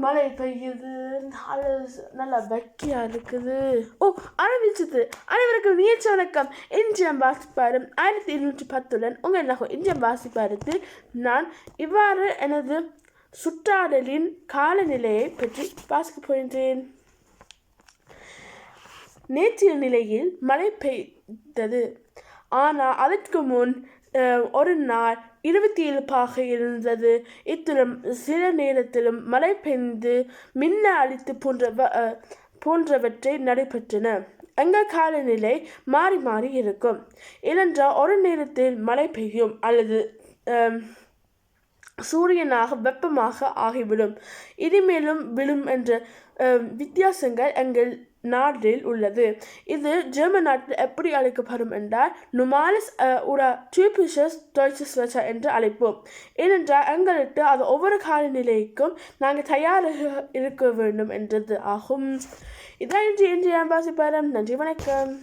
மழை பெய்யுது, நல்லா வெக்கையாக இருக்குது. ஆரம்பிச்சது. அனைவருக்கும் நிகழ்ச்சி வணக்கம். இன்றையம் வாசிப்பாரு 1210 உங்கள் எல்லாருக்கும் இன்றையம் வாசிப்பாருக்கு நான் இவ்வாறு எனது சுற்றாடலின் காலநிலையை பற்றி வாசிக்க போகின்றேன். நேற்றைய நிலையில் மழை பெய்தது. ஆனால் அதற்கு முன் ஒரு நாள் 27 இருந்தது. இத்துடன் சில நேரத்திலும் மழை பெய்து மின்ன அடித்து போன்றவற்றை நடைபெற்றன. எங்கள் காலநிலை மாறி மாறி இருக்கும். ஏனென்றால் ஒரு நேரத்தில் மழை பெய்யும் அல்லது சூரியனாக வெப்பமாக ஆகிவிடும். இனிமேலும் விழும் என்ற வித்தியாசங்கள் எங்கள் நாட்டில் உள்ளது. இது ஜெர்மன் நாட்டில் எப்படி அழைக்கப்படும் என்றால் நுமாலிஸ் oder typisches deutsches Wetter என்று அழைப்போம். ஏனென்றால் எங்களுக்கு அது ஒவ்வொரு காலநிலைக்கும் நாங்கள் தயாராக இருக்க வேண்டும் என்றது ஆகும். இதான் இன்றைய வாசிப்பாரம். நன்றி, வணக்கம்.